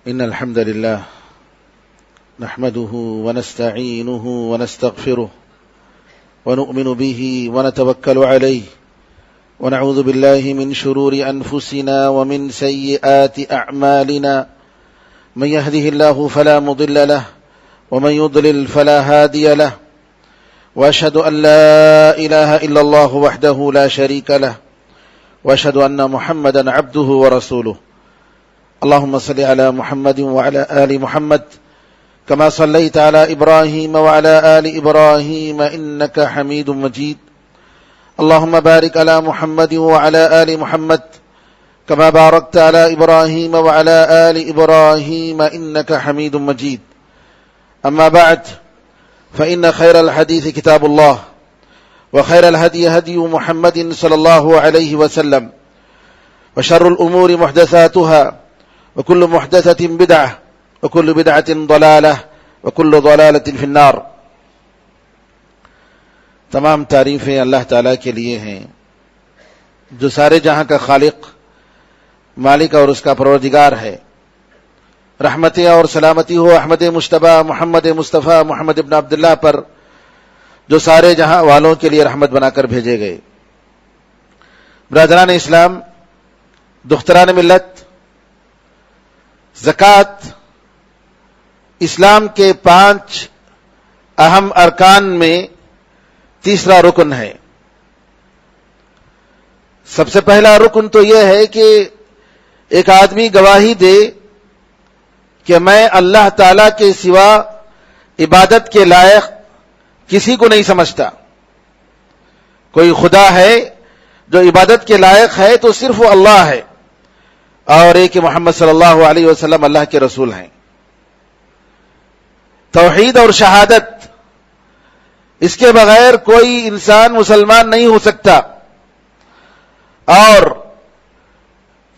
إن الحمد لله نحمده ونستعينه ونستغفره ونؤمن به ونتوكل عليه ونعوذ بالله من شرور أنفسنا ومن سيئات أعمالنا من يهده الله فلا مضل له ومن يضلل فلا هادي له وأشهد أن لا إله إلا الله وحده لا شريك له وأشهد أن محمدا عبده ورسوله اللهم صل على محمد وعلى آل محمد كما صليت على إبراهيم وعلى آل إبراهيم إنك حميد مجيد اللهم بارك على محمد وعلى آل محمد كما باركت على إبراهيم وعلى آل إبراهيم إنك حميد مجيد أما بعد فإن خير الحديث كتاب الله وخير الهدي هدي محمد صلى الله عليه وسلم وشر الأمور محدثاتها وكل محدثة بدعة وكل بدعة ضلالة وكل ضلالة في النار۔ تمام تعریفیں اللہ تعالیٰ کے لیے ہیں جو سارے جہاں کا خالق، مالک اور اس کا پروردگار ہے۔ رحمتیں اور سلامتی ہو احمد مجتبی محمد مصطفیٰ محمد ابن عبداللہ پر جو سارے جہاں والوں کے لیے رحمت بنا کر بھیجے گئے۔ برادران اسلام، دختران ملت، زکوٰۃ اسلام کے 5 اہم ارکان میں تیسرا رکن ہے۔ سب سے پہلا رکن تو یہ ہے کہ ایک آدمی گواہی دے کہ میں اللہ تعالی کے سوا عبادت کے لائق کسی کو نہیں سمجھتا۔ کوئی خدا ہے جو عبادت کے لائق ہے تو صرف وہ اللہ ہے، اور ایک محمد صلی اللہ علیہ وسلم اللہ کے رسول ہیں۔ توحید اور شہادت، اس کے بغیر کوئی انسان مسلمان نہیں ہو سکتا، اور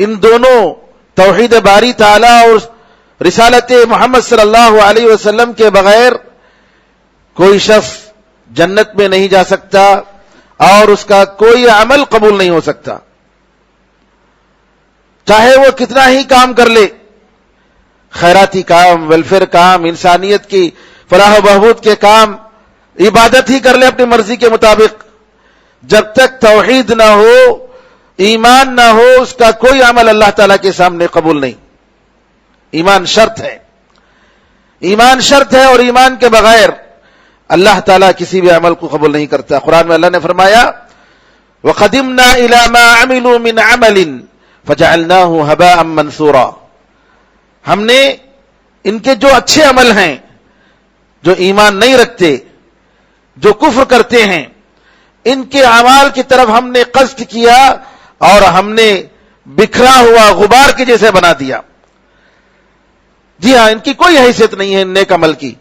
ان دونوں توحید باری تعالی اور رسالت محمد صلی اللہ علیہ وسلم کے بغیر کوئی شخص جنت میں نہیں جا سکتا اور اس کا کوئی عمل قبول نہیں ہو سکتا، چاہے وہ کتنا ہی کام کر لے، خیراتی کام، ویلفیئر کام، انسانیت کی فلاح و بہبود کے کام، عبادت ہی کر لے اپنی مرضی کے مطابق، جب تک توحید نہ ہو، ایمان نہ ہو، اس کا کوئی عمل اللہ تعالیٰ کے سامنے قبول نہیں۔ ایمان شرط ہے، ایمان شرط ہے، اور ایمان کے بغیر اللہ تعالیٰ کسی بھی عمل کو قبول نہیں کرتا۔ قرآن میں اللہ نے فرمایا وَقَدِمْنَا إِلَى مَا عَمِلُوا مِنْ عَمَلٍ فَجَعَلْنَاهُ هَبَاءً مَنْثُورًا، ہم نے ان کے جو اچھے عمل ہیں، جو ایمان نہیں رکھتے، جو کفر کرتے ہیں، ان کے اعمال کی طرف ہم نے قصد کیا اور ہم نے بکھرا ہوا غبار کے جیسے بنا دیا۔ جی ہاں، ان کی کوئی حیثیت نہیں ہے نیک عمل کی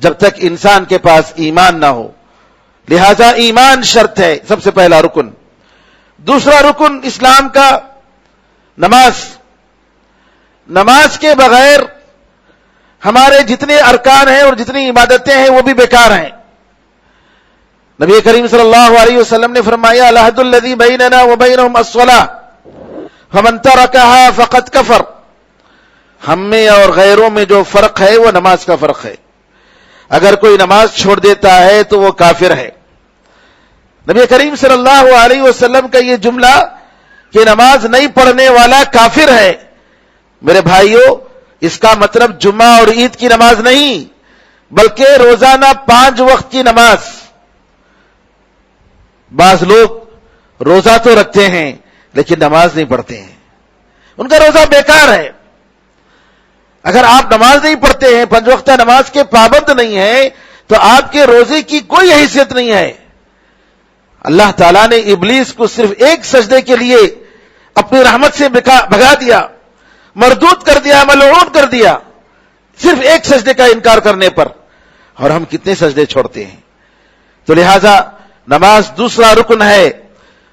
جب تک انسان کے پاس ایمان نہ ہو، لہذا ایمان شرط ہے، سب سے پہلا رکن۔ دوسرا رکن اسلام کا نماز۔ نماز کے بغیر ہمارے جتنے ارکان ہیں اور جتنی عبادتیں ہیں وہ بھی بیکار ہیں۔ نبی کریم صلی اللہ علیہ وسلم نے فرمایا العہد الذی بیننا وبینہم الصلاۃ فمن ترکھا فقد کفر، ہم میں اور غیروں میں جو فرق ہے وہ نماز کا فرق ہے۔ اگر کوئی نماز چھوڑ دیتا ہے تو وہ کافر ہے۔ نبی کریم صلی اللہ علیہ وسلم کا یہ جملہ کہ نماز نہیں پڑھنے والا کافر ہے، میرے بھائیوں، اس کا مطلب جمعہ اور عید کی نماز نہیں، بلکہ روزانہ 5 وقت کی نماز۔ بعض لوگ روزہ تو رکھتے ہیں لیکن نماز نہیں پڑھتے ہیں، ان کا روزہ بیکار ہے۔ اگر آپ نماز نہیں پڑھتے ہیں، 5 وقتہ نماز کے پابند نہیں ہیں، تو آپ کے روزے کی کوئی حیثیت نہیں ہے۔ اللہ تعالیٰ نے ابلیس کو صرف ایک سجدے کے لیے اپنی رحمت سے بھگا دیا، مردود کر دیا، ملعون کر دیا، صرف ایک سجدے کا انکار کرنے پر، اور ہم کتنے سجدے چھوڑتے ہیں۔ تو لہذا نماز دوسرا رکن ہے،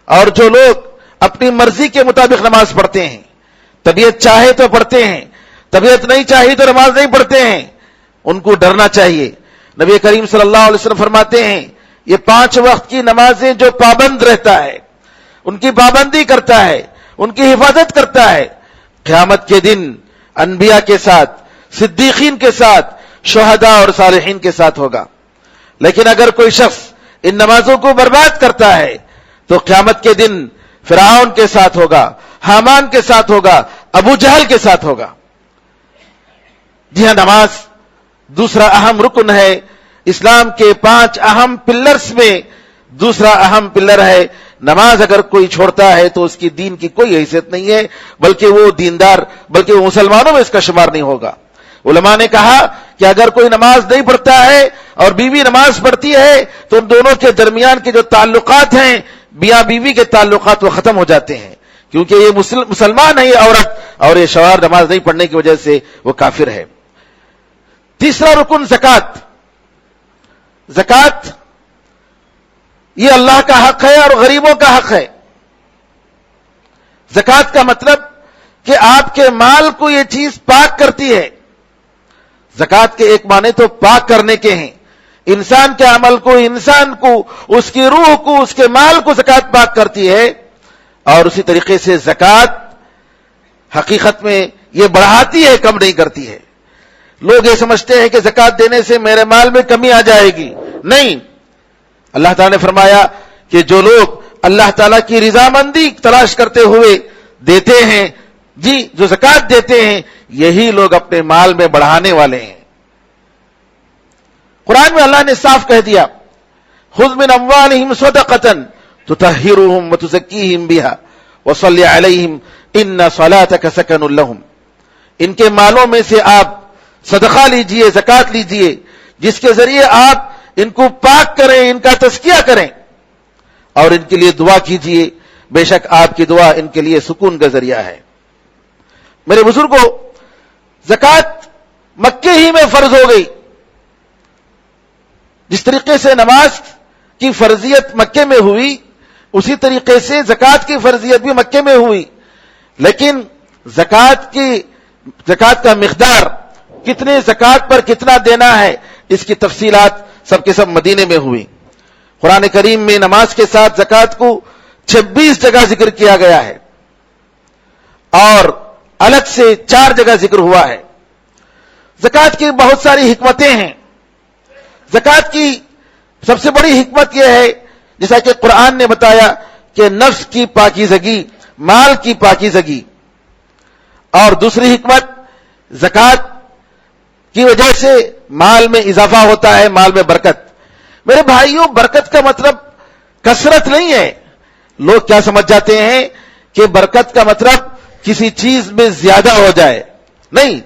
اور جو لوگ اپنی مرضی کے مطابق نماز پڑھتے ہیں، طبیعت چاہے تو پڑھتے ہیں، طبیعت نہیں چاہیے تو نماز نہیں پڑھتے ہیں، ان کو ڈرنا چاہیے۔ نبی کریم صلی اللہ علیہ وسلم فرماتے ہیں یہ 5 وقت کی نمازیں جو پابند رہتا ہے، ان کی پابندی کرتا ہے، ان کی حفاظت کرتا ہے، قیامت کے دن انبیاء کے ساتھ، صدیقین کے ساتھ، شہداء اور صالحین کے ساتھ ہوگا۔ لیکن اگر کوئی شخص ان نمازوں کو برباد کرتا ہے تو قیامت کے دن فرعون کے ساتھ ہوگا، حامان کے ساتھ ہوگا، ابو جہل کے ساتھ ہوگا۔ جی ہاں، نماز دوسرا اہم رکن ہے، اسلام کے 5 اہم پلرز میں دوسرا اہم پلر ہے۔ نماز اگر کوئی چھوڑتا ہے تو اس کی دین کی کوئی حیثیت نہیں ہے، بلکہ وہ دیندار، بلکہ وہ مسلمانوں میں اس کا شمار نہیں ہوگا۔ علماء نے کہا کہ اگر کوئی نماز نہیں پڑھتا ہے اور بیوی نماز پڑھتی ہے تو ان دونوں کے درمیان کے جو تعلقات ہیں، میاں بیوی کے تعلقات، وہ ختم ہو جاتے ہیں، کیونکہ یہ مسلمان ہے یہ عورت، اور یہ شوہر نماز نہیں پڑھنے کی وجہ سے وہ کافر ہے۔ تیسرا رکن زکوٰۃ۔ زکوٰۃ یہ اللہ کا حق ہے اور غریبوں کا حق ہے۔ زکوٰۃ کا مطلب کہ آپ کے مال کو یہ چیز پاک کرتی ہے۔ زکوٰۃ کے ایک معنی تو پاک کرنے کے ہیں، انسان کے عمل کو، انسان کو، اس کی روح کو، اس کے مال کو زکوٰۃ پاک کرتی ہے۔ اور اسی طریقے سے زکوٰۃ حقیقت میں یہ بڑھاتی ہے، کم نہیں کرتی ہے۔ لوگ یہ سمجھتے ہیں کہ زکوٰۃ دینے سے میرے مال میں کمی آ جائے گی، نہیں۔ اللہ تعالیٰ نے فرمایا کہ جو لوگ اللہ تعالیٰ کی رضامندی تلاش کرتے ہوئے دیتے ہیں، جی جو زکوٰۃ دیتے ہیں، یہی لوگ اپنے مال میں بڑھانے والے ہیں۔ قرآن میں اللہ نے صاف کہہ دیا، خذ من اموالہم صدقۃ تطہرہم وتزکیہم بہا وصلی علیہم ان صلاتک سکن لہم۔ ان کے مالوں میں سے آپ صدقہ لیجئے، زکوٰۃ لیجئے، جس کے ذریعے آپ ان کو پاک کریں، ان کا تزکیہ کریں، اور ان کے لیے دعا کیجئے، بے شک آپ کی دعا ان کے لیے سکون کا ذریعہ ہے۔ میرے بزرگوں، زکوٰۃ مکے ہی میں فرض ہو گئی۔ جس طریقے سے نماز کی فرضیت مکے میں ہوئی، اسی طریقے سے زکوٰۃ کی فرضیت بھی مکے میں ہوئی، لیکن زکوٰۃ کا مقدار، کتنے زکوٰۃ پر کتنا دینا ہے، اس کی تفصیلات سب کے سب مدینے میں ہوئی۔ قرآن کریم میں نماز کے ساتھ زکوٰۃ کو 26 جگہ ذکر کیا گیا ہے، اور الگ سے 4 جگہ ذکر ہوا ہے۔ زکوٰۃ کی بہت ساری حکمتیں ہیں۔ زکوٰۃ کی سب سے بڑی حکمت یہ ہے، جیسا کہ قرآن نے بتایا، کہ نفس کی پاکیزگی، مال کی پاکیزگی۔ اور دوسری حکمت، زکوٰۃ کی وجہ سے مال میں اضافہ ہوتا ہے، مال میں برکت۔ میرے بھائیوں، برکت کا مطلب کثرت نہیں ہے۔ لوگ کیا سمجھ جاتے ہیں کہ برکت کا مطلب کسی چیز میں زیادہ ہو جائے، نہیں۔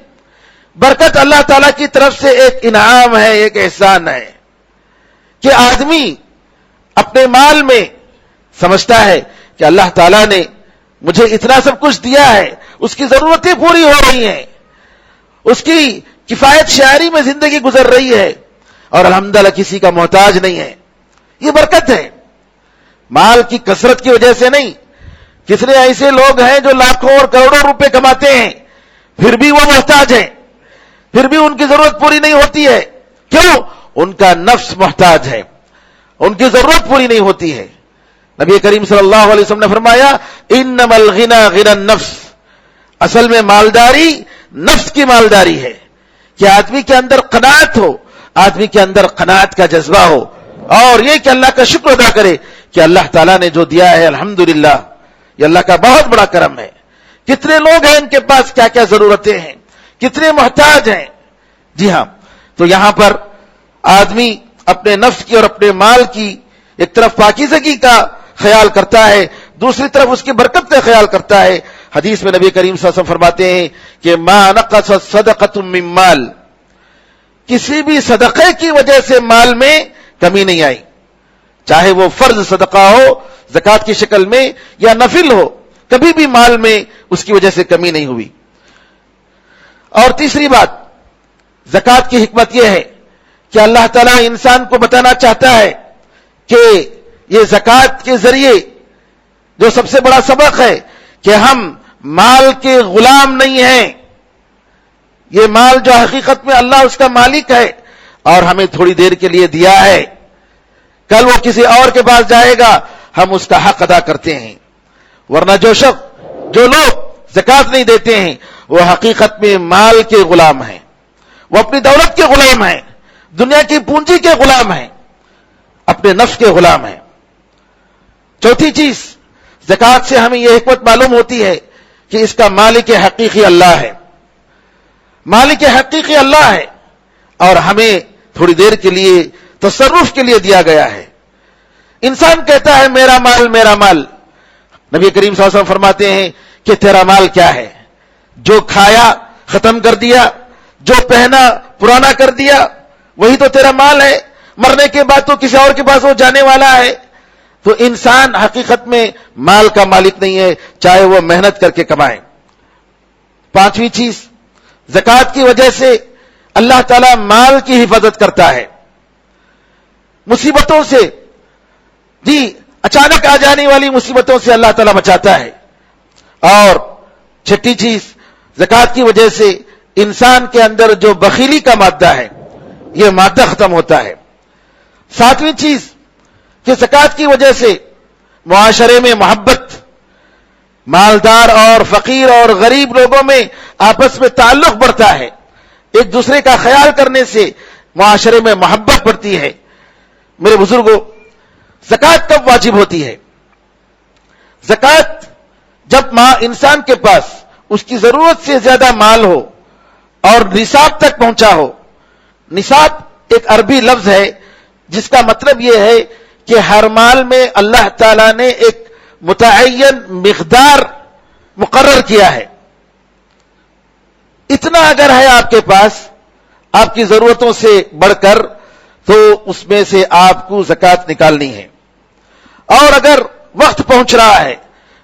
برکت اللہ تعالیٰ کی طرف سے ایک انعام ہے، ایک احسان ہے، کہ آدمی اپنے مال میں سمجھتا ہے کہ اللہ تعالیٰ نے مجھے اتنا سب کچھ دیا ہے، اس کی ضرورتیں پوری ہو رہی ہیں، اس کی کفایت شعری میں زندگی گزر رہی ہے، اور الحمدللہ کسی کا محتاج نہیں ہے۔ یہ برکت ہے، مال کی کثرت کی وجہ سے نہیں۔ کتنے ایسے لوگ ہیں جو لاکھوں اور کروڑوں روپے کماتے ہیں، پھر بھی وہ محتاج ہیں، پھر بھی ان کی ضرورت پوری نہیں ہوتی ہے۔ کیوں؟ ان کا نفس محتاج ہے، ان کی ضرورت پوری نہیں ہوتی ہے۔ نبی کریم صلی اللہ علیہ وسلم نے فرمایا، انما الغنى غنى النفس، اصل میں مالداری نفس کی مالداری ہے، کہ آدمی کے اندر قناعت ہو، آدمی کے اندر قناعت کا جذبہ ہو، اور یہ کہ اللہ کا شکر ادا کرے کہ اللہ تعالیٰ نے جو دیا ہے الحمدللہ، یہ اللہ کا بہت بڑا کرم ہے۔ کتنے لوگ ہیں ان کے پاس کیا کیا ضرورتیں ہیں، کتنے محتاج ہیں۔ جی ہاں، تو یہاں پر آدمی اپنے نفس کی اور اپنے مال کی ایک طرف پاکیزگی کا خیال کرتا ہے، دوسری طرف اس کی برکت کا خیال کرتا ہے۔ حدیث میں نبی کریم صلی اللہ علیہ وسلم فرماتے ہیں کہ ما نقصت صدقۃ من مال، کسی بھی صدقے کی وجہ سے مال میں کمی نہیں آئی، چاہے وہ فرض صدقہ ہو زکوٰۃ کی شکل میں یا نفل ہو، کبھی بھی مال میں اس کی وجہ سے کمی نہیں ہوئی۔ اور تیسری بات، زکوٰۃ کی حکمت یہ ہے کہ اللہ تعالیٰ انسان کو بتانا چاہتا ہے کہ یہ زکوٰۃ کے ذریعے جو سب سے بڑا سبق ہے کہ ہم مال کے غلام نہیں ہیں۔ یہ مال جو حقیقت میں اللہ اس کا مالک ہے اور ہمیں تھوڑی دیر کے لیے دیا ہے، کل وہ کسی اور کے پاس جائے گا، ہم اس کا حق ادا کرتے ہیں۔ ورنہ جو لوگ زکات نہیں دیتے ہیں وہ حقیقت میں مال کے غلام ہیں، وہ اپنی دولت کے غلام ہیں، دنیا کی پونجی کے غلام ہیں، اپنے نفس کے غلام ہیں۔ چوتھی چیز، زکات سے ہمیں یہ حکمت معلوم ہوتی ہے کہ اس کا مالک حقیقی اللہ ہے، مالک حقیقی اللہ ہے، اور ہمیں تھوڑی دیر کے لیے تصرف کے لیے دیا گیا ہے۔ انسان کہتا ہے میرا مال میرا مال، نبی کریم صلی اللہ علیہ وسلم فرماتے ہیں کہ تیرا مال کیا ہے؟ جو کھایا ختم کر دیا، جو پہنا پرانا کر دیا، وہی تو تیرا مال ہے، مرنے کے بعد تو کسی اور کے پاس وہ جانے والا ہے۔ تو انسان حقیقت میں مال کا مالک نہیں ہے، چاہے وہ محنت کر کے کمائے۔ پانچویں چیز، زکات کی وجہ سے اللہ تعالیٰ مال کی حفاظت کرتا ہے، مصیبتوں سے، جی اچانک آ جانے والی مصیبتوں سے اللہ تعالیٰ بچاتا ہے۔ اور چھٹی چیز، زکات کی وجہ سے انسان کے اندر جو بخیلی کا مادہ ہے یہ مادہ ختم ہوتا ہے۔ ساتویں چیز کہ زکات کی وجہ سے معاشرے میں محبت، مالدار اور فقیر اور غریب لوگوں میں آپس میں تعلق بڑھتا ہے، ایک دوسرے کا خیال کرنے سے معاشرے میں محبت بڑھتی ہے۔ میرے بزرگوں، زکات کب واجب ہوتی ہے؟ زکات جب انسان کے پاس اس کی ضرورت سے زیادہ مال ہو اور نصاب تک پہنچا ہو۔ نصاب ایک عربی لفظ ہے جس کا مطلب یہ ہے کہ ہر مال میں اللہ تعالیٰ نے ایک متعین مقدار مقرر کیا ہے، اتنا اگر ہے آپ کے پاس آپ کی ضرورتوں سے بڑھ کر تو اس میں سے آپ کو زکات نکالنی ہے۔ اور اگر وقت پہنچ رہا ہے،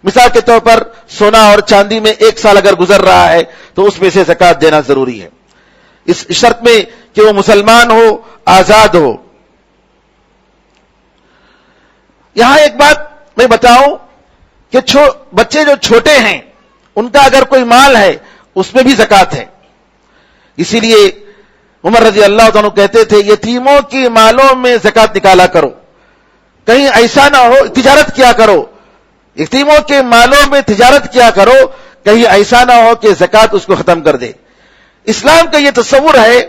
مثال کے طور پر سونا اور چاندی میں 1 سال اگر گزر رہا ہے تو اس میں سے زکات دینا ضروری ہے، اس شرط میں کہ وہ مسلمان ہو، آزاد ہو۔ یہاں ایک بات میں بتاؤں کہ بچے جو چھوٹے ہیں ان کا اگر کوئی مال ہے اس میں بھی زکات ہے، اسی لیے عمر رضی اللہ عنہ کہتے تھے یتیموں کی مالوں میں زکات نکالا کرو، کہیں ایسا نہ ہو تجارت کیا کرو، یتیموں کے مالوں میں تجارت کیا کرو، کہیں ایسا نہ ہو کہ زکات اس کو ختم کر دے۔ اسلام کا یہ تصور ہے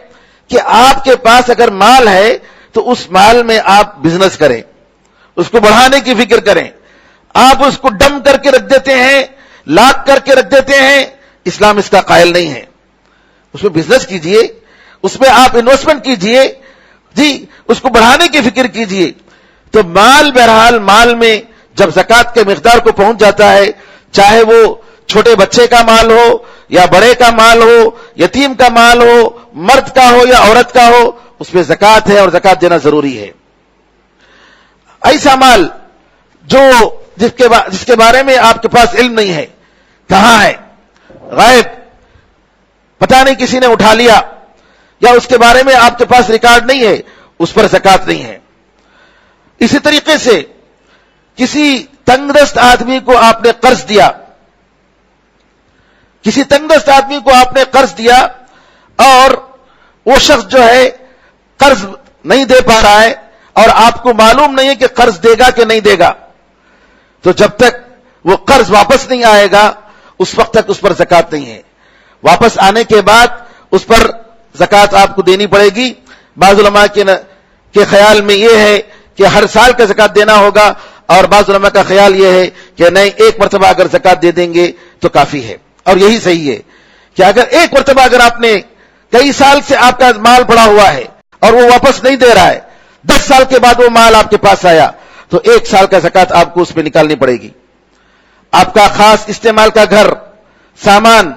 کہ آپ کے پاس اگر مال ہے تو اس مال میں آپ بزنس کریں، اس کو بڑھانے کی فکر کریں۔ آپ اس کو ڈم کر کے رکھ دیتے ہیں، لاک کر کے رکھ دیتے ہیں، اسلام اس کا قائل نہیں ہے۔ اس میں بزنس کیجئے، اس میں آپ انویسٹمنٹ کیجئے، جی اس کو بڑھانے کی فکر کیجئے۔ تو مال بہرحال مال میں جب زکات کے مقدار کو پہنچ جاتا ہے، چاہے وہ چھوٹے بچے کا مال ہو یا بڑے کا مال ہو، یتیم کا مال ہو، مرد کا ہو یا عورت کا ہو، اس میں زکات ہے اور زکات دینا ضروری ہے۔ ایسا مال جس کے بارے میں آپ کے پاس علم نہیں ہے، کہاں ہے، غائب، پتہ نہیں کسی نے اٹھا لیا، یا اس کے بارے میں آپ کے پاس ریکارڈ نہیں ہے، اس پر زکات نہیں ہے۔ اسی طریقے سے کسی تنگ دست آدمی کو آپ نے قرض دیا، کسی تنگ دست آدمی کو آپ نے قرض دیا اور وہ شخص جو ہے قرض نہیں دے پا رہا ہے اور آپ کو معلوم نہیں ہے کہ قرض دے گا کہ نہیں دے گا، تو جب تک وہ قرض واپس نہیں آئے گا اس وقت تک اس پر زکات نہیں ہے۔ واپس آنے کے بعد اس پر زکات آپ کو دینی پڑے گی۔ بعض علماء کے خیال میں یہ ہے کہ ہر سال کا زکات دینا ہوگا، اور بعض علماء کا خیال یہ ہے کہ نہیں، ایک مرتبہ اگر زکات دے دیں گے تو کافی ہے۔ اور یہی صحیح ہے کہ اگر ایک مرتبہ اگر آپ نے کئی سال سے آپ کا مال پڑا ہوا ہے اور وہ واپس نہیں دے رہا ہے، 10 سال کے بعد وہ مال آپ کے پاس آیا تو 1 سال کا زکات آپ کو اس پہ نکالنی پڑے گی۔ آپ کا خاص استعمال کا گھر، سامان،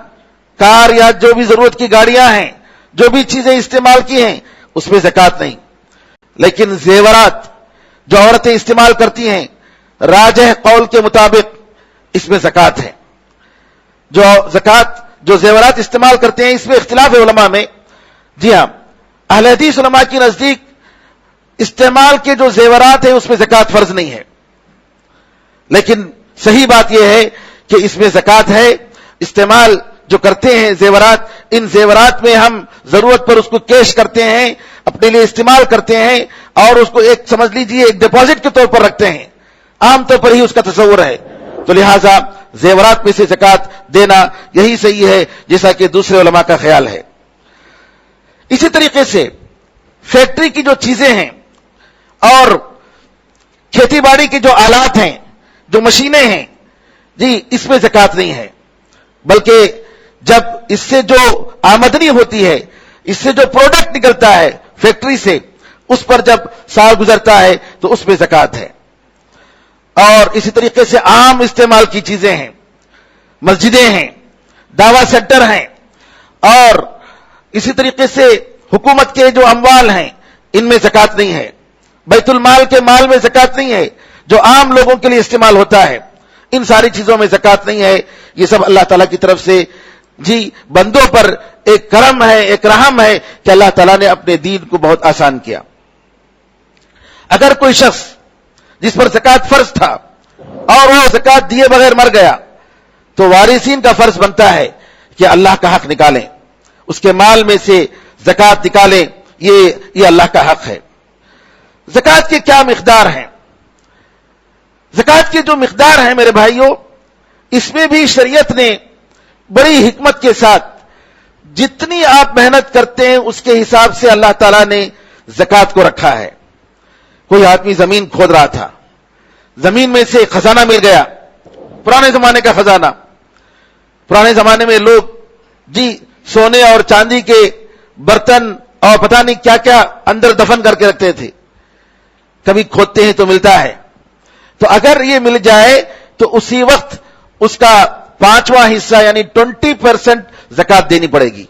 کار یا جو بھی ضرورت کی گاڑیاں ہیں، جو بھی چیزیں استعمال کی ہیں اس میں زکات نہیں۔ لیکن زیورات جو عورتیں استعمال کرتی ہیں، راجح قول کے مطابق اس میں زکات ہے۔ جو زیورات استعمال کرتے ہیں اس میں اختلاف ہے علماء میں۔ جی ہاں، اہل حدیث علماء کی نزدیک استعمال کے جو زیورات ہیں اس میں زکات فرض نہیں ہے، لیکن صحیح بات یہ ہے کہ اس میں زکات ہے۔ استعمال جو کرتے ہیں زیورات، ان زیورات میں ہم ضرورت پر اس کو کیش کرتے ہیں، اپنے لیے استعمال کرتے ہیں اور اس کو ایک سمجھ لیجئے ایک ڈپازٹ کے طور پر رکھتے ہیں، عام طور پر ہی اس کا تصور ہے۔ تو لہٰذا زیورات میں سے زکات دینا یہی صحیح ہے، جیسا کہ دوسرے علماء کا خیال ہے۔ اسی طریقے سے فیکٹری کی جو چیزیں ہیں اور کھیتی باڑی کے جو آلات ہیں، جو مشینیں ہیں، جی اس میں زکات نہیں ہے، بلکہ جب اس سے جو آمدنی ہوتی ہے، اس سے جو پروڈکٹ نکلتا ہے فیکٹری سے، اس پر جب سال گزرتا ہے تو اس میں زکات ہے۔ اور اسی طریقے سے عام استعمال کی چیزیں ہیں، مسجدیں ہیں، دعوی سینٹر ہیں، اور اسی طریقے سے حکومت کے جو اموال ہیں ان میں زکات نہیں ہے، بیت المال کے مال میں زکات نہیں ہے جو عام لوگوں کے لیے استعمال ہوتا ہے، ان ساری چیزوں میں زکات نہیں ہے۔ یہ سب اللہ تعالیٰ کی طرف سے جی بندوں پر ایک کرم ہے، ایک رحم ہے کہ اللہ تعالیٰ نے اپنے دین کو بہت آسان کیا۔ اگر کوئی شخص جس پر زکات فرض تھا اور وہ زکات دیے بغیر مر گیا تو وارثین کا فرض بنتا ہے کہ اللہ کا حق نکالیں، اس کے مال میں سے زکات نکالیں، یہ اللہ کا حق ہے۔ زکات کے کیا مقدار ہیں؟ زکات کے جو مقدار ہیں میرے بھائیوں، اس میں بھی شریعت نے بڑی حکمت کے ساتھ جتنی آپ محنت کرتے ہیں اس کے حساب سے اللہ تعالیٰ نے زکات کو رکھا ہے۔ کوئی آدمی زمین کھود رہا تھا، زمین میں سے خزانہ مل گیا، پرانے زمانے کا خزانہ۔ پرانے زمانے میں لوگ جی سونے اور چاندی کے برتن اور پتہ نہیں کیا کیا اندر دفن کر کے رکھتے تھے، کبھی کھودتے ہیں تو ملتا ہے۔ تو اگر یہ مل جائے تو اسی وقت اس کا 5واں حصہ یعنی 20% زکات دینی پڑے گی۔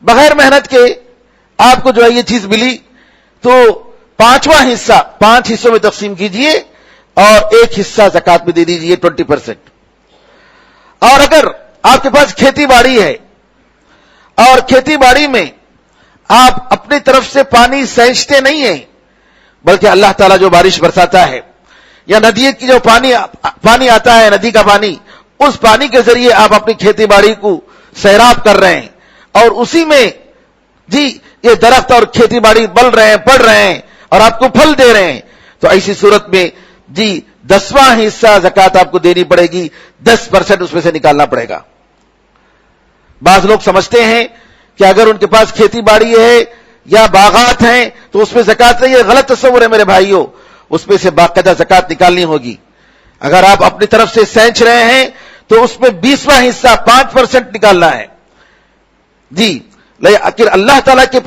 بغیر محنت کے آپ کو جو ہے یہ چیز ملی تو 5واں حصہ 5 حصوں میں تقسیم کیجئے اور 1 حصہ زکات میں دے دیجئے 20%۔ اور اگر آپ کے پاس کھیتی باڑی ہے اور کھیتی باڑی میں آپ اپنی طرف سے پانی سینچتے نہیں ہیں بلکہ اللہ تعالیٰ جو بارش برساتا ہے یا ندی کی جو پانی آتا ہے، ندی کا پانی، اس پانی کے ذریعے آپ اپنی کھیتی باڑی کو سیراب کر رہے ہیں اور اسی میں جی یہ درخت اور کھیتی باڑی بل رہے ہیں، پڑ رہے ہیں اور آپ کو پھل دے رہے ہیں، تو ایسی صورت میں جی 10واں حصہ زکات آپ کو دینی پڑے گی، 10% اس میں سے نکالنا پڑے گا۔ بعض لوگ سمجھتے ہیں کہ اگر ان کے پاس کھیتی باڑی ہے یا باغات ہیں تو اس میں زکات نہیں ہے، غلط تصور ہے میرے بھائیوں، اس میں سے باقاعدہ زکات نکالنی ہوگی۔ اگر آپ اپنی طرف سے سینچ رہے ہیں تو اس میں 20واں حصہ 5% نکالنا ہے جی۔ لیکن اللہ تعالیٰ کے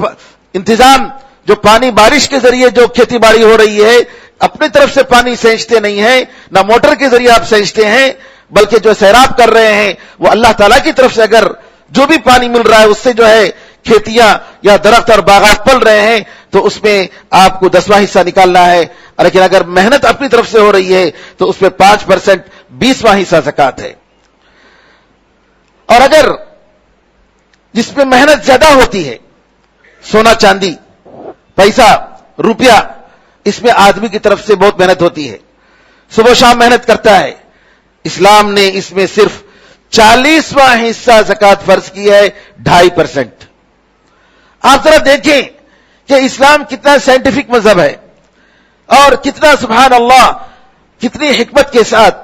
انتظام جو پانی بارش کے ذریعے جو کھیتی باڑی ہو رہی ہے، اپنی طرف سے پانی سینچتے نہیں ہیں، نہ موٹر کے ذریعے آپ سینچتے ہیں، بلکہ جو سیراب کر رہے ہیں وہ اللہ تعالیٰ کی طرف سے اگر جو بھی پانی مل رہا ہے اس سے جو ہے کھیتیاں یا درخت اور باغات پل رہے ہیں تو اس میں آپ کو 10واں حصہ نکالنا ہے۔ لیکن اگر محنت اپنی طرف سے ہو رہی ہے تو اس میں 5% 20واں حصہ زکات ہے۔ اور اگر جس میں محنت زیادہ ہوتی ہے، سونا چاندی، پیسہ، روپیہ، اس میں آدمی کی طرف سے بہت محنت ہوتی ہے، صبح شام محنت کرتا ہے، اسلام نے اس میں صرف 40واں حصہ زکات فرض کی ہے، 2.5%۔ آپ ذرا دیکھیں کہ اسلام کتنا سائنٹیفک مذہب ہے اور کتنا سبحان اللہ کتنی حکمت کے ساتھ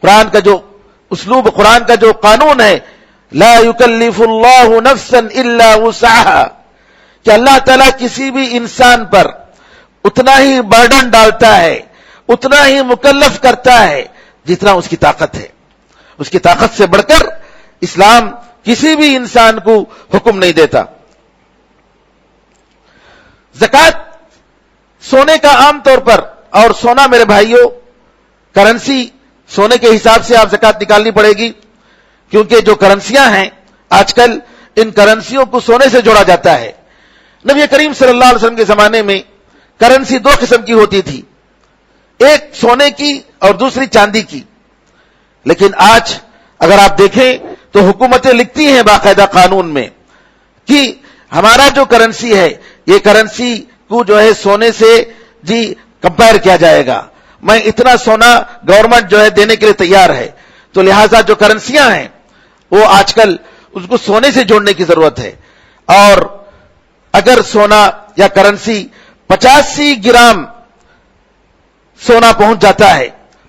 قرآن کا جو اسلوب، قرآن کا جو قانون ہے، لا یکلف اللہ نفسا الا وسعها، کہ اللہ تعالیٰ کسی بھی انسان پر اتنا ہی برڈن ڈالتا ہے، اتنا ہی مکلف کرتا ہے جتنا اس کی طاقت ہے۔ اس کی طاقت سے بڑھ کر اسلام کسی بھی انسان کو حکم نہیں دیتا۔ زکات سونے کا عام طور پر، اور سونا میرے بھائیوں کرنسی، سونے کے حساب سے آپ زکات نکالنی پڑے گی، کیونکہ جو کرنسیاں ہیں آج کل ان کرنسیوں کو سونے سے جوڑا جاتا ہے۔ نبی کریم صلی اللہ علیہ وسلم کے زمانے میں کرنسی 2 قسم کی ہوتی تھی، ایک سونے کی اور دوسری چاندی کی۔ لیکن آج اگر آپ دیکھیں تو حکومتیں لکھتی ہیں باقاعدہ قانون میں کہ ہمارا جو کرنسی ہے یہ کرنسی کو جو ہے سونے سے جی کمپیئر کیا جائے گا، میں اتنا سونا گورنمنٹ جو ہے دینے کے لیے تیار ہے، تو لہٰذا جو کرنسیاں ہیں وہ آج کل اس کو سونے سے جوڑنے کی ضرورت ہے۔ اور اگر سونا یا کرنسی 85 گرام سونا پہنچ جاتا ہے،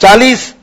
40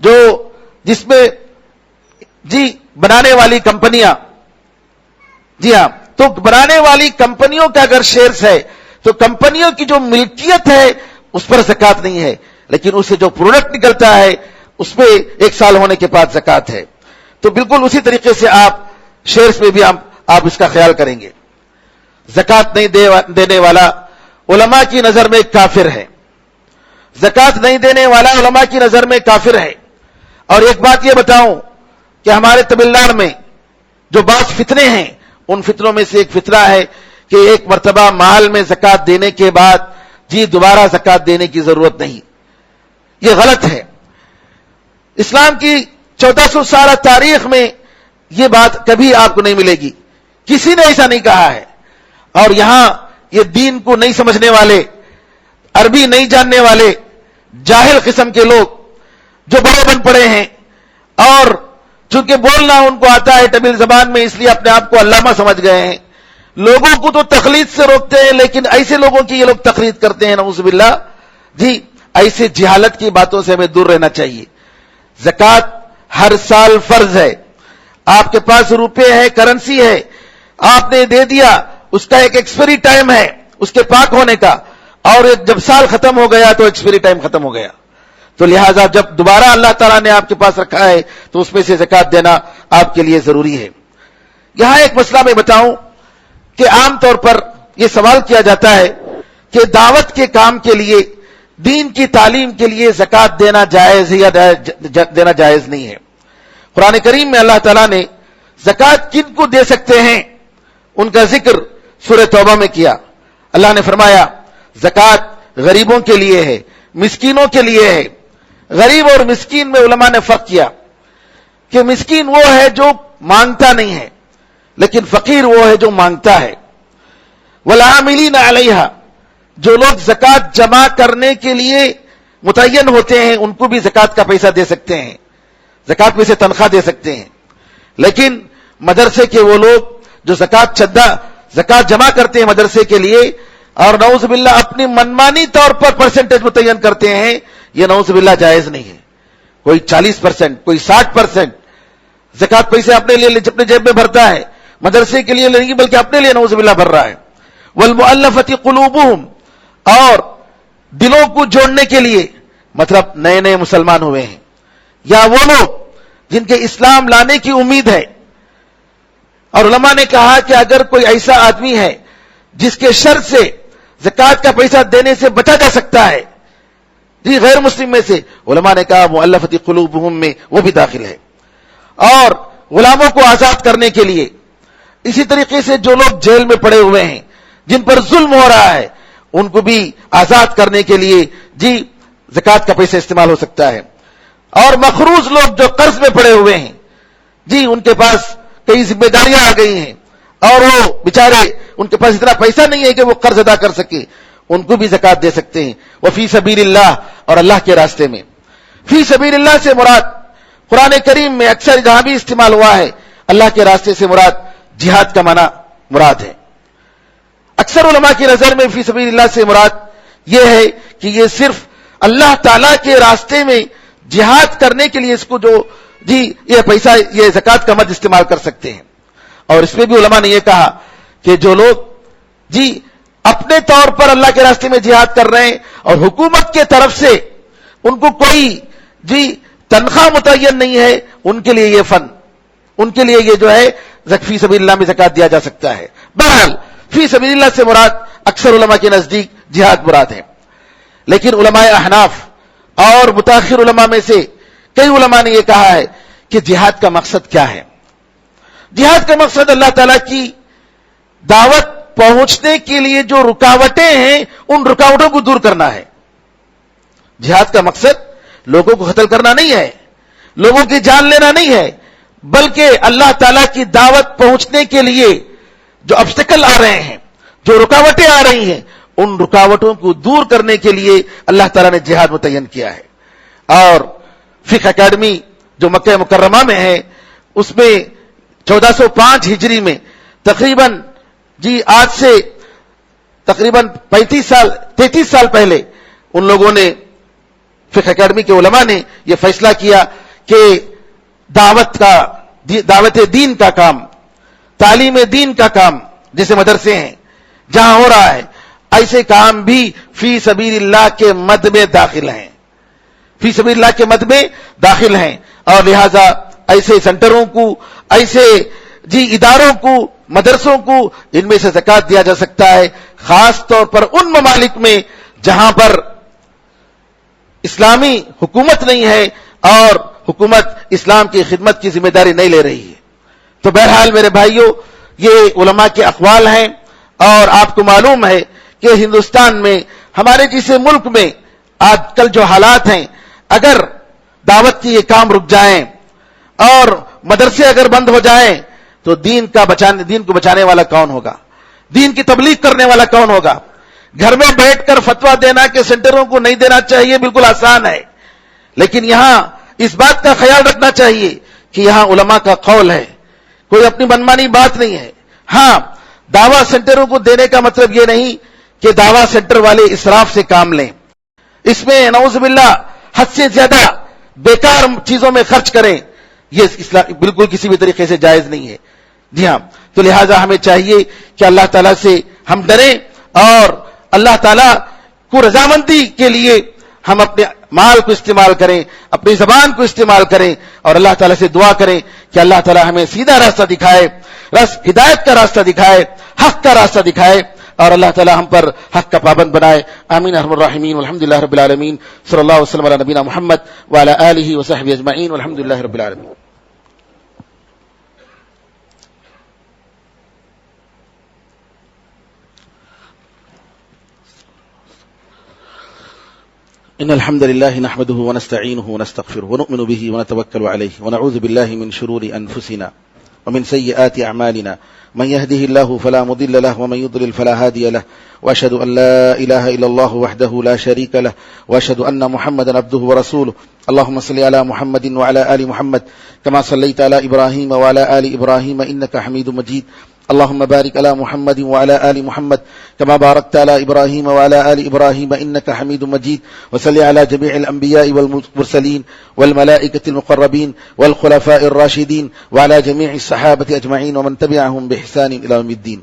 جس میں بنانے والی کمپنیاں، جی ہاں، تو بنانے والی کمپنیوں کا اگر شیئرز ہے تو کمپنیوں کی جو ملکیت ہے اس پر زکات نہیں ہے، لیکن اس سے جو پروڈکٹ نکلتا ہے اس پہ 1 سال ہونے کے بعد زکات ہے. تو بالکل اسی طریقے سے آپ شیئرز میں بھی آپ اس کا خیال کریں گے. زکات نہیں دینے والا علماء کی نظر میں کافر ہے. زکات نہیں دینے والا علماء کی نظر میں کافر ہے. اور ایک بات یہ بتاؤں کہ ہمارے تمل ناڈو میں جو بعض فتنے ہیں، ان فتنوں میں سے ایک فتنہ ہے کہ ایک مرتبہ مال میں زکات دینے کے بعد دوبارہ زکات دینے کی ضرورت نہیں. یہ غلط ہے. اسلام کی 1400 سالہ تاریخ میں یہ بات کبھی آپ کو نہیں ملے گی، کسی نے ایسا نہیں کہا ہے. اور یہاں یہ دین کو نہیں سمجھنے والے، عربی نہیں جاننے والے جاہل قسم کے لوگ جو بڑے بن پڑے ہیں، اور چونکہ بولنا ان کو آتا ہے تمل زبان میں، اس لیے اپنے آپ کو علامہ سمجھ گئے ہیں. لوگوں کو تو تقلید سے روکتے ہیں، لیکن ایسے لوگوں کی یہ لوگ تقلید کرتے ہیں، نعوذ باللہ. ایسے جہالت کی باتوں سے ہمیں دور رہنا چاہیے. زکات ہر سال فرض ہے. آپ کے پاس روپے ہے، کرنسی ہے، آپ نے دے دیا، اس کا ایک ایکسپائری ٹائم ہے اس کے پاک ہونے کا، اور جب سال ختم ہو گیا تو ایکسپائری ٹائم ختم ہو گیا. تو لہذا جب دوبارہ اللہ تعالیٰ نے آپ کے پاس رکھا ہے تو اس میں سے زکات دینا آپ کے لیے ضروری ہے. یہاں ایک مسئلہ میں بتاؤں کہ عام طور پر یہ سوال کیا جاتا ہے کہ دعوت کے کام کے لیے، دین کی تعلیم کے لیے زکات دینا جائز ہے یا دینا جائز نہیں ہے. قرآن کریم میں اللہ تعالیٰ نے زکات کن کو دے سکتے ہیں ان کا ذکر سورہ توبہ میں کیا. اللہ نے فرمایا زکات غریبوں کے لیے ہے، مسکینوں کے لیے ہے. غریب اور مسکین میں علماء نے فرق کیا کہ مسکین وہ ہے جو مانگتا نہیں ہے، لیکن فقیر وہ ہے جو مانگتا ہے. والعاملین علیہا، جو لوگ زکات جمع کرنے کے لیے متعین ہوتے ہیں ان کو بھی زکات کا پیسہ دے سکتے ہیں، زکات میں سے تنخواہ دے سکتے ہیں. لیکن مدرسے کے وہ لوگ جو زکات جمع کرتے ہیں مدرسے کے لیے، اور نعوذ باللہ اپنی منمانی طور پر پرسنٹیج متعین کرتے ہیں، یہ نعوذ باللہ جائز نہیں ہے. کوئی 40%، کوئی 60% زکات پیسے اپنے لیے اپنے جیب میں بھرتا ہے، مدرسے کے لیے نہیں بلکہ اپنے لیے نعوذ باللہ بھر رہا ہے. والمؤلفۃ قلوبہم، اور دلوں کو جوڑنے کے لیے، مطلب نئے نئے مسلمان ہوئے ہیں یا وہ لوگ جن کے اسلام لانے کی امید ہے. اور علماء نے کہا کہ اگر کوئی ایسا آدمی ہے جس کے شر سے زکات کا پیسہ دینے سے بچا جا سکتا ہے، غیر مسلم میں سے، علماء نے کہا مؤلفۃ قلوبہم میں وہ بھی داخل ہے. اور غلاموں کو آزاد کرنے کے لیے، اسی طریقے سے جو لوگ جیل میں پڑے ہوئے ہیں جن پر ظلم ہو رہا ہے ان کو بھی آزاد کرنے کے لیے زکات کا پیسہ استعمال ہو سکتا ہے. اور مقروض لوگ جو قرض میں پڑے ہوئے ہیں، ان کے پاس کئی ذمہ داریاں آ گئی ہیں اور وہ بیچارے ان کے پاس اتنا پیسہ نہیں ہے کہ وہ قرض ادا کر سکے، ان کو بھی زکات دے سکتے ہیں. وفی سبیل اللہ، اور اللہ کے راستے میں. فی سبیل اللہ سے مراد قرآن کریم میں اکثر جہاں بھی استعمال ہوا ہے، اللہ کے راستے سے مراد جہاد کا معنی مراد ہے. اکثر علماء کی نظر میں فی سبیل اللہ سے مراد یہ ہے کہ یہ صرف اللہ تعالیٰ کے راستے میں جہاد کرنے کے لیے اس کو یہ پیسہ، یہ زکات کا مد استعمال کر سکتے ہیں. اور اس میں بھی علماء نے یہ کہا کہ جو لوگ اپنے طور پر اللہ کے راستے میں جہاد کر رہے ہیں اور حکومت کے طرف سے ان کو کوئی تنخواہ متعین نہیں ہے، ان کے لیے یہ جو ہے فی سبیل اللہ میں زکات دیا جا سکتا ہے. بہرحال فی سبیل اللہ سے مراد اکثر علماء کے نزدیک جہاد مراد ہے. لیکن علماء احناف اور متاخر علماء میں سے کئی علماء نے یہ کہا ہے کہ جہاد کا مقصد کیا ہے. جہاد کا مقصد اللہ تعالیٰ کی دعوت پہنچنے کے لیے جو رکاوٹیں ہیں ان رکاوٹوں کو دور کرنا ہے. جہاد کا مقصد لوگوں کو قتل کرنا نہیں ہے، لوگوں کی جان لینا نہیں ہے، بلکہ اللہ تعالیٰ کی دعوت پہنچنے کے لیے جو obstacle آ رہے ہیں، جو رکاوٹیں آ رہی ہیں، ان رکاوٹوں کو دور کرنے کے لیے اللہ تعالیٰ نے جہاد متعین کیا ہے. اور فقہ اکیڈمی جو مکہ مکرمہ میں ہے، اس میں 1405 ہجری میں تقریباً آج سے تقریباً 33 سال پہلے ان لوگوں نے فقہ اکیڈمی کے علماء نے یہ فیصلہ کیا کہ دعوت دین کا کام، تعلیم دین کا کام، جیسے مدرسے ہیں جہاں ہو رہا ہے، ایسے کام بھی فی سبیل اللہ کے مد میں داخل ہیں، فی سبیل اللہ کے مد میں داخل ہیں، اور لہذا ایسے سینٹروں کو، ایسے اداروں کو، مدرسوں کو ان میں سے زکوٰۃ دیا جا سکتا ہے، خاص طور پر ان ممالک میں جہاں پر اسلامی حکومت نہیں ہے اور حکومت اسلام کی خدمت کی ذمہ داری نہیں لے رہی ہے۔ تو بہرحال میرے بھائیوں، یہ علماء کے اقوال ہیں، اور آپ کو معلوم ہے کہ ہندوستان میں، ہمارے جیسے ملک میں آج کل جو حالات ہیں، اگر دعوت کی یہ کام رک جائیں اور مدرسے اگر بند ہو جائیں تو دین کو بچانے والا کون ہوگا؟ دین کی تبلیغ کرنے والا کون ہوگا؟ گھر میں بیٹھ کر فتویٰ دینا کہ سینٹروں کو نہیں دینا چاہیے بالکل آسان ہے، لیکن یہاں اس بات کا خیال رکھنا چاہیے کہ یہاں علماء کا قول ہے، کوئی اپنی منمانی بات نہیں ہے۔ ہاں، دعویٰ سینٹروں کو دینے کا مطلب یہ نہیں کہ دعویٰ سینٹر والے اسراف سے کام لیں، اس میں نعوذ باللہ حد سے زیادہ بیکار چیزوں میں خرچ کریں، یہ بالکل کسی بھی طریقے سے جائز نہیں ہے۔ جی ہاں، تو لہٰذا ہمیں چاہیے کہ اللہ تعالیٰ سے ہم ڈریں اور اللہ تعالیٰ کو رضامندی کے لیے ہم اپنے مال کو استعمال کریں، اپنی زبان کو استعمال کریں، اور اللہ تعالیٰ سے دعا کریں کہ اللہ تعالیٰ ہمیں سیدھا راستہ دکھائے، ہدایت کا راستہ دکھائے، حق کا راستہ دکھائے، اور اللہ تعالیٰ ہم پر حق کا پابند بنائے۔ آمین ارحم الراحمین، والحمد للہ رب العالمین، صلی اللہ وسلم علی نبینا محمد وعلی آلہ وصحبہ اجمعین، والحمد للہ رب العالمین۔ إن الحمد لله نحمده ونستعينه ونستغفره ونؤمن به ونتوكل عليه ونعوذ بالله من شرور أنفسنا ومن سيئات أعمالنا، من يهده الله فلا مضل له ومن يضلل فلا هادي له، وأشهد أن لا إله إلا الله وحده لا شريك له، وأشهد أن محمدا عبده ورسوله. اللهم صل على محمد وعلى آل محمد كما صليت على إبراهيم وعلى آل إبراهيم إنك حميد مجيد. اللهم بارك على محمد وعلى آل محمد كما باركت على إبراهيم وعلى آل إبراهيم إنك حميد مجيد. وصل على جميع الأنبياء والمرسلين والملائكة المقربين والخلفاء الراشدين وعلى جميع الصحابة أجمعين ومن تبعهم بإحسان إلى يوم الدين.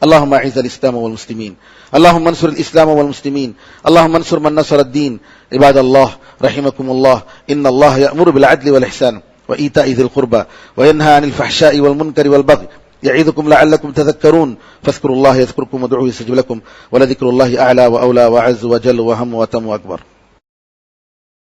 اللهم أعز الإسلام والمسلمين، اللهم انصر الإسلام والمسلمين، اللهم انصر من نصر الدين. عباد الله رحمكم الله، إن الله يأمر بالعدل والإحسان وإيتاء ذي القربى وينهى عن الفحشاء والمنكر والبغي يعظكم لعلكم تذكرون. فاذكروا الله يذكركم وادعوه يستجب لكم، ولذكر الله أعلى وأولى وأعز وجل وهم وتم وأكبر.